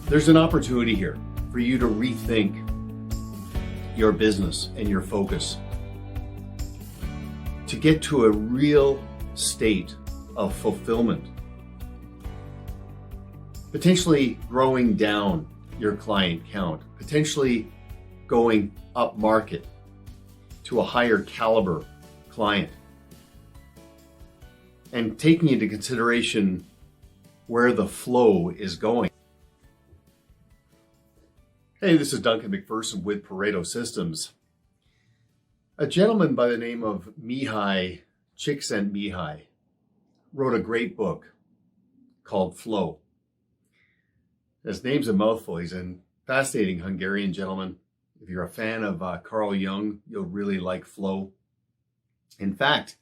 There's an opportunity here for you to rethink your business and your focus to get to a real state of fulfillment, potentially growing down your client count, potentially going up market to a higher caliber client, and taking into consideration where the flow is going. Hey, this is Duncan MacPherson with Pareto Systems. A gentleman by the name of Mihai Csikszentmihalyi wrote a great book called Flow. His name's a mouthful. He's a fascinating Hungarian gentleman. If you're a fan of Carl Jung, you'll really like Flow. In fact,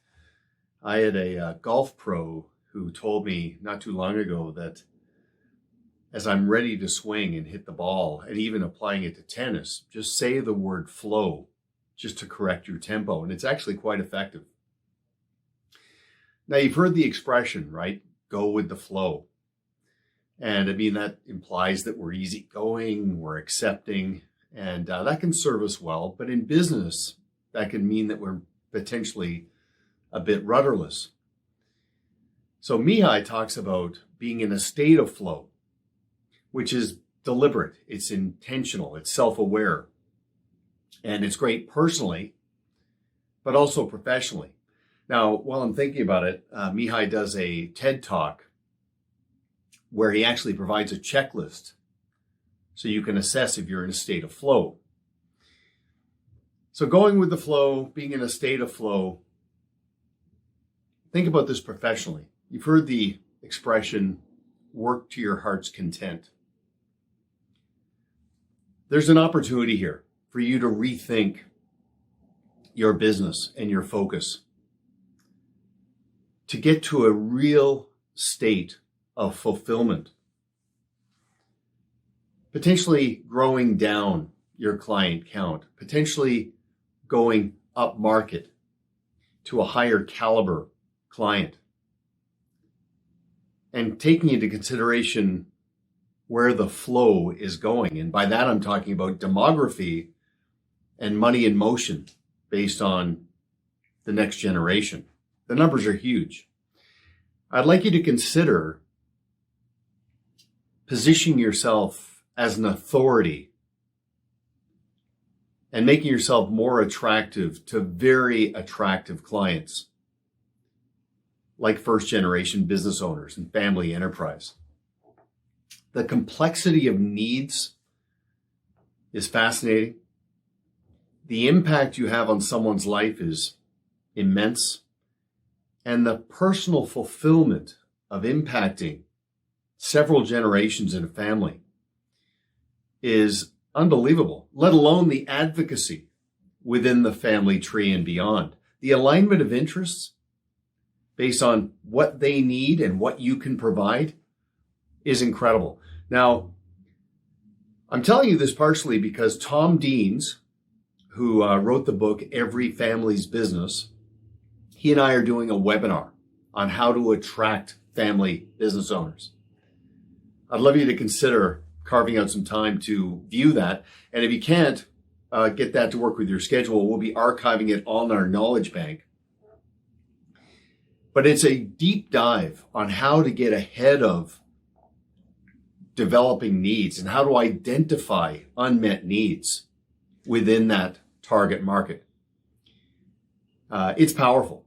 I had a golf pro who told me not too long ago that as I'm ready to swing and hit the ball, and even applying it to tennis, just say the word flow just to correct your tempo. And it's actually quite effective. Now, you've heard the expression, right? Go with the flow. And I mean, that implies that we're easygoing, we're accepting, and that can serve us well. But in business, that can mean that we're potentially a bit rudderless. So Mihai talks about being in a state of flow, which is deliberate, it's intentional, it's self-aware. And it's great personally, but also professionally. Now, while I'm thinking about it, Mihai does a TED Talk where he actually provides a checklist so you can assess if you're in a state of flow. So going with the flow, being in a state of flow, think about this professionally. You've heard the expression, work to your heart's content. There's an opportunity here for you to rethink your business and your focus to get to a real state of fulfillment, potentially growing down your client count, potentially going up market to a higher caliber client, and taking into consideration where the flow is going. And by that, I'm talking about demography and money in motion based on the next generation. The numbers are huge. I'd like you to consider positioning yourself as an authority and making yourself more attractive to very attractive clients, like first generation business owners and family enterprise. The complexity of needs is fascinating. The impact you have on someone's life is immense. And the personal fulfillment of impacting several generations in a family is unbelievable, let alone the advocacy within the family tree and beyond. The alignment of interests based on what they need and what you can provide is incredible. Now, I'm telling you this partially because Tom Deans, who wrote the book, Every Family's Business, he and I are doing a webinar on how to attract family business owners. I'd love you to consider carving out some time to view that. And if you can't get that to work with your schedule, we'll be archiving it on our knowledge bank. But it's a deep dive on how to get ahead of developing needs and how to identify unmet needs within that target market. It's powerful.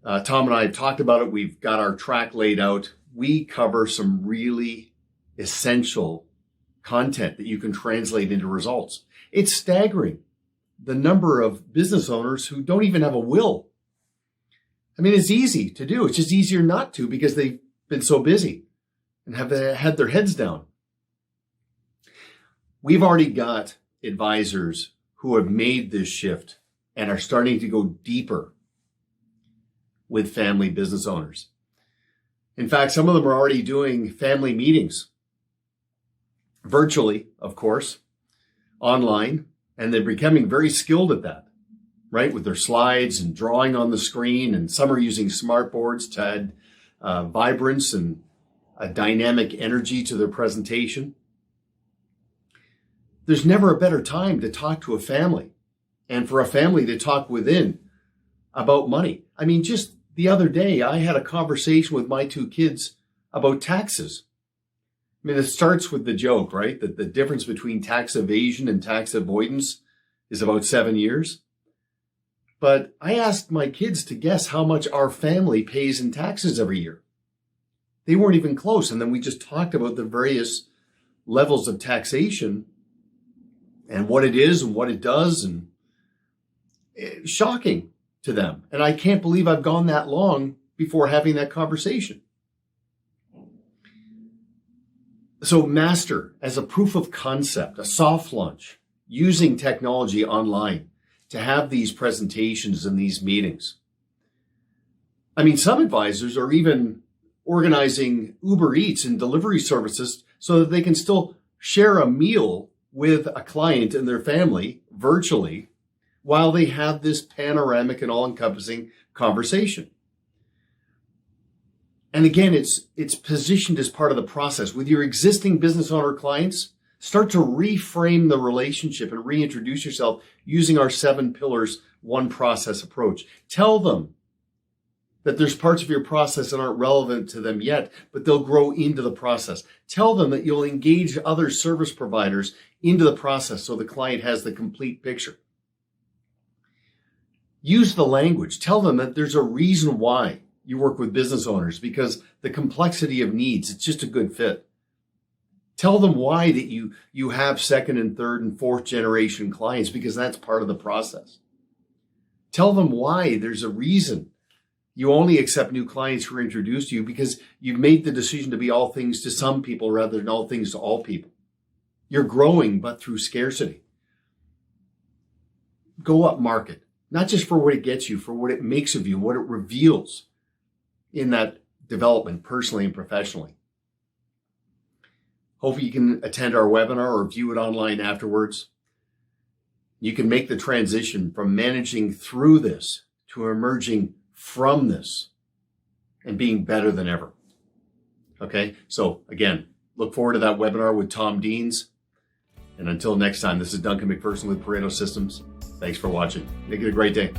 Tom and I have talked about it. We've got our track laid out. We cover some really essential content that you can translate into results. It's staggering, the number of business owners who don't even have a will. I mean, it's easy to do. It's just easier not to because they've been so busy and have had their heads down. We've already got advisors who have made this shift and are starting to go deeper with family business owners. In fact, some of them are already doing family meetings virtually, of course, online, and they're becoming very skilled at that, right? With their slides and drawing on the screen, and some are using smart boards to add vibrance and a dynamic energy to their presentation. There's never a better time to talk to a family and for a family to talk within about money. I mean, just the other day, I had a conversation with my two kids about taxes. I mean, it starts with the joke, right? That the difference between tax evasion and tax avoidance is about 7 years. But I asked my kids to guess how much our family pays in taxes every year. They weren't even close. And then we just talked about the various levels of taxation and what it is and what it does. And it's shocking to them. And I can't believe I've gone that long before having that conversation. So master as a proof of concept, a soft launch, using technology online to have these presentations and these meetings. I mean, some advisors are even organizing Uber Eats and delivery services so that they can still share a meal with a client and their family virtually while they have this panoramic and all-encompassing conversation. And again, it's positioned as part of the process. With your existing business owner clients, start to reframe the relationship and reintroduce yourself using our 7 pillars, 1 process approach. Tell them that there's parts of your process that aren't relevant to them yet, but they'll grow into the process. Tell them that you'll engage other service providers into the process so the client has the complete picture. Use the language. Tell them that there's a reason why you work with business owners, because the complexity of needs, it's just a good fit. Tell them why that you have 2nd and 3rd and 4th generation clients, because that's part of the process. Tell them why there's a reason you only accept new clients who are introduced to you, because you've made the decision to be all things to some people rather than all things to all people. You're growing, but through scarcity. Go up market, not just for what it gets you, for what it makes of you, what it reveals in that development personally and professionally. Hopefully you can attend our webinar or view it online afterwards. You can make the transition from managing through this to emerging from this and being better than ever. Okay, so again, look forward to that webinar with Tom Deans. And until next time, this is Duncan MacPherson with Pareto Systems. Thanks for watching. Make it a great day.